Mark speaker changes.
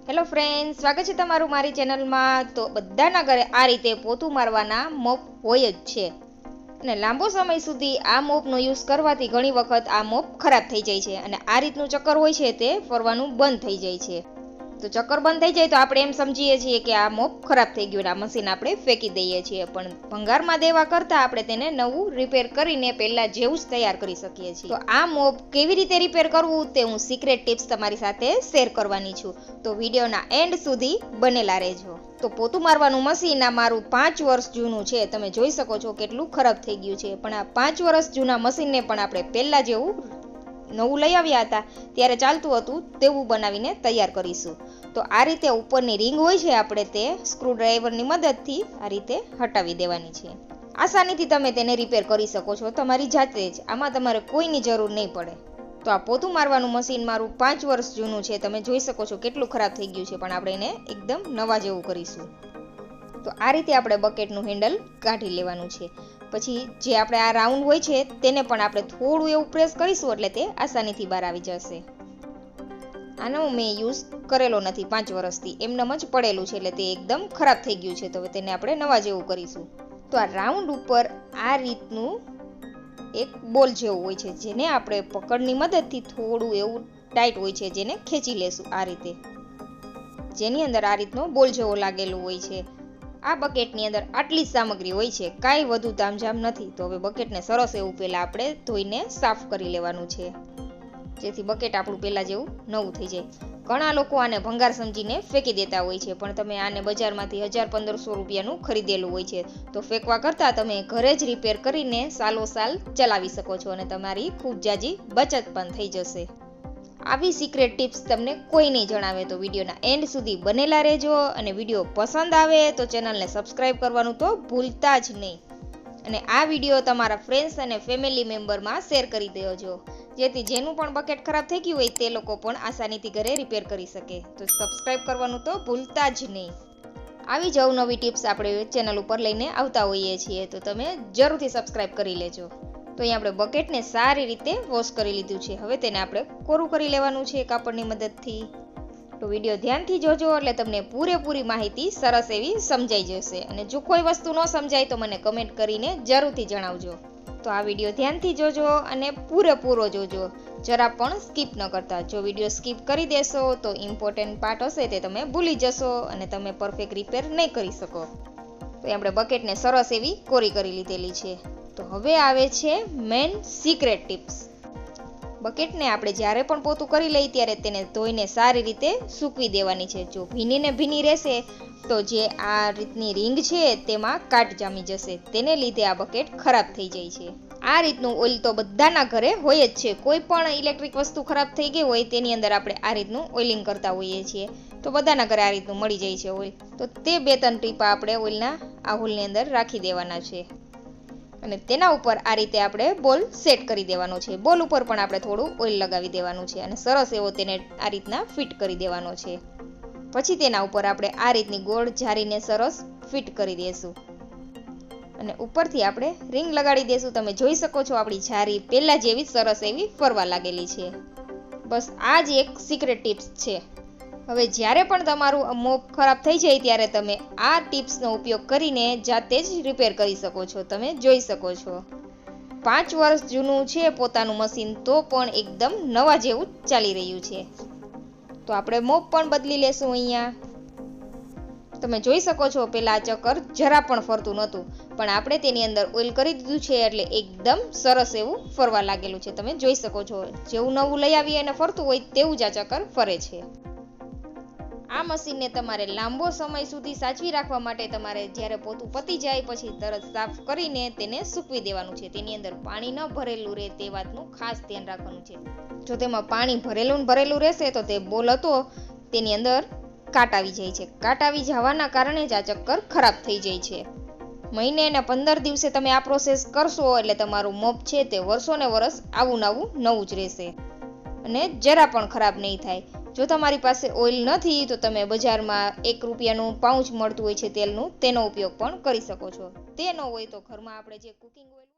Speaker 1: Hello friends, સ્વાગત છે તમારું મારી ચેનલમાં। તો બધાના ઘરે આ રીતે પોતું મારવાના મોપ હોય જ છે અને લાંબો સમય સુધી આ મોપનો યુઝ કરવાથી ઘણી વખત આ મોપ ખરાબ થઈ જાય છે અને આ રીતનું ચક્કર હોય છે તે ફરવાનું બંધ થઈ જાય છે। તો ચક્કર બંધ થઈ જાય તો આપણે એમ સમજીએ છીએ કે આ મોપ ખરાબ થઈ ગયું, આ મશીન આપણે ફેંકી દઈએ છીએ, પણ ભંગારમાં દેવા કરતાં આપણે તેને નવું રિપેર કરીને પહેલાં જેવું જ તૈયાર કરી શકીએ છીએ। તો આ મોપ કેવી રીતે રિપેર કરવું તે હું સિક્રેટ ટિપ્સ તમારી સાથે શેર કરવાની છું, તો વિડીયોના એન્ડ સુધી બનેલા રહેજો। તો પોતું મારવાનું મશીન આ મારું 5 વર્ષ જૂનું છે, તમે જોઈ શકો છો કેટલું ખરાબ થઈ ગયું છે, પણ આ 5 વર્ષ જૂના મશીનને પણ આપણે પહેલાં જેવું નવું લઈ આવ્યા હતા ત્યારે ચાલતું હતું તેવું બનાવીને તૈયાર કરીશું। તો આ રીતે ઉપરની રિંગ હોય છે આપણે તે સ્ક્રૂડ્રાઈવરની મદદથી આ રીતે હટાવી દેવાની છે। આસાનીથી તમે તેને રિપેર કરી શકો છો તમારી જાતે જ, આમાં તમારે કોઈની જરૂર નહીં પડે। તો આ પોતું મારવાનું મશીન મારું 5 વર્ષ જૂનું છે, તમે જોઈ શકો છો કેટલું ખરાબ થઈ ગયું છે, પણ આપણે એને એકદમ નવા જેવું કરીશું। તો આ રીતે આપણે બકેટનું હેન્ડલ કાઢી લેવાનું છે, પછી જે આપણે આ રાઉન્ડ હોય છે તેને પણ આપણે થોડું એવું પ્રેસ કરીશું એટલે તે આસાનીથી બહાર આવી જશે। આનો મેં યુઝ કરેલો નથી 5 વર્ષથી, એમનેમ જ પડેલું છે એટલે તે એકદમ ખરાબ થઈ ગયું છે, તો હવે તેને આપણે નવા જેવું કરીશું। તો આ રાઉન્ડ ઉપર આ રીતનું એક બોલ જેવું હોય છે જેને આપણે પકડની મદદથી થોડું એવું ટાઈટ હોય છે જેને ખેંચી લેશું આ રીતે, જેની અંદર આ રીતનો બોલ જેવો લાગેલું હોય છે। આ બકેટની અંદર આટલી જ સામગ્રી હોય છે, કાંઈ વધુ તામઝામ નથી। તો હવે બકેટને સરસ એવું પહેલાં આપણે ધોઈને સાફ કરી લેવાનું છે, જેથી બકેટ આપણું પહેલાં જેવું નવું થઈ જાય। ઘણા લોકો આને ભંગાર સમજીને ફેંકી દેતા હોય છે, પણ તમે આને બજારમાંથી 1000-1500 રૂપિયાનું ખરીદેલું હોય છે, તો ફેંકવા કરતાં તમે ઘરે જ રિપેર કરીને સાલો સાલ ચલાવી શકો છો અને તમારી ખૂબ જાજી બચત પણ થઈ જશે। આવી સિક્રેટ ટિપ્સ તમને કોઈ નહીં જણાવે, તો વિડીયોના એન્ડ સુધી બનેલા રહેજો અને વિડીયો પસંદ આવે તો ચેનલને સબસ્ક્રાઈબ કરવાનું તો ભૂલતા જ નહીં અને આ વિડીયો તમારા ફ્રેન્ડ્સ અને ફેમિલી મેમ્બરમાં શેર કરી દેજો, જેથી જેનું પણ બકેટ ખરાબ થઈ ગયું હોય તે લોકો પણ આસાનીથી ઘરે રિપેર કરી શકે। તો સબસ્ક્રાઈબ કરવાનું તો ભૂલતા જ નહીં। આવી જ અવનવી ટિપ્સ આપણે ચેનલ ઉપર લઈને આવતા હોઈએ છીએ, તો તમે જરૂરથી સબસ્ક્રાઈબ કરી લેજો। તો અહીં આપણે બકેટને સારી રીતે વોશ કરી લીધું છે, હવે તેને આપણે કોરું કરી લેવાનું છે કાપડની મદદથી। તો વિડીયો ધ્યાનથી જોજો એટલે તમને પૂરેપૂરી માહિતી સરસ એવી સમજાઈ જશે, અને જો કોઈ વસ્તુ ન સમજાય તો મને કમેન્ટ કરીને જરૂરથી જણાવજો। તો આ વિડીયો ધ્યાનથી જોજો અને પૂરેપૂરો જોજો, જરા પણ સ્કીપ ન કરતા। જો વિડીયો સ્કીપ કરી દેશો તો ઇમ્પોર્ટન્ટ પાર્ટ હશે તે તમે ભૂલી જશો અને તમે પરફેક્ટ રિપેર નહીં કરી શકો। તો આપણે બકેટને સરસ એવી કોરી કરી લીધેલી છે। તો હવે આવે છે મેન સિક્રેટ ટિપ્સ। બકેટને આપણે જ્યારે પણ પોતું કરી લઈએ ત્યારે તેને ધોઈને સારી રીતે સૂકવી દેવાની છે। જો ભીનીને ભીની રહેશે તો જે આ રીતની રિંગ છે તેમાં કાટ જામી જશે, તેને લીધે આ બકેટ ખરાબ થઈ જાય છે। આ રીતનું ઓઇલ તો બધાના ઘરે હોય જ છે, કોઈ પણ ઇલેક્ટ્રિક વસ્તુ ખરાબ થઈ ગઈ હોય તેની અંદર આપણે આ રીતનું ઓઇલિંગ કરતા હોઈએ છીએ, તો બધાના ઘરે આ રીતનું મળી જાય છે ઓઇલ। તો તે 2-3 ટીપા આપણે ઓઇલના આ હોલની અંદર રાખી દેવાના છે અને તેના ઉપર આ રીતે આપણે બોલ સેટ કરી દેવાનો છે। બોલ ઉપર પણ આપણે થોડું ઓઇલ લગાવી દેવાનું છે અને સરસ એવો તેને આ રીતના ફિટ કરી દેવાનો છે। પછી તેના ઉપર આપણે આ રીતની ગોળ જારીને સરસ ફિટ કરી દઈશું અને ઉપરથી આપણે રિંગ લગાડી દઈશું। તમે જોઈ શકો છો આપણી જારી પહેલાં જેવી સરસ એવી ફરવા લાગેલી છે। બસ આ જ એક સિક્રેટ ટિપ્સ છે। હવે જ્યારે પણ તમારું મોપ ખરાબ થઈ જાય ત્યારે તમે આ ટિપ્સનો ઉપયોગ કરીને જાતે જ રિપેર કરી શકો છો। તમે જોઈ શકો છો 5 વર્ષ જૂનું છે પોતાનું મશીન, તો પણ એકદમ નવા જેવું ચાલી રહ્યું છે। તો આપણે મોપ પણ બદલી લેશું। અહીંયા તમે જોઈ શકો છો પહેલાં આ ચક્કર જરા પણ ફરતું નહોતું, પણ આપણે તેની અંદર ઓઇલ કરી દીધું છે એટલે એકદમ સરસ એવું ફરવા લાગેલું છે। તમે જોઈ શકો છો જેવું નવું લઈ આવીએ અને ફરતું હોય તેવું જ આ ચક્કર ફરે છે। આ મશીનને તમારે લાંબો સમય સુધી સાચવી રાખવા માટે તમારે જ્યારે પોતું પતી જાય પછી તરત સાફ કરીને તેને સૂકવી દેવાનું છે। તેની અંદર પાણી ન ભરેલું રહે તે વાતનું ખાસ ધ્યાન રાખવાનું છે। જો તેમાં પાણી ભરેલું રહેશે તો તે બોલ હતો તેની અંદર કાટ આવી જાય છે। કાટ આવી જવાના કારણે જ આ ચક્કર ખરાબ થઈ જાય છે। મહિને અને 15 દિવસે તમે આ પ્રોસેસ કરશો એટલે તમારું મોપ છે તે વર્ષોને વર્ષ આવું નવું જ રહેશે અને જરા પણ ખરાબ નહીં થાય। જો તમારી પાસે ઓઇલ નથી તો તમે બજારમાં 1 રૂપિયાનું પાઉચ મળતું હોય છે તેલનું, તેનો ઉપયોગ પણ કરી શકો છો। તે ન હોય તો ઘરમાં આપણે જે કુકિંગ ઓઇલ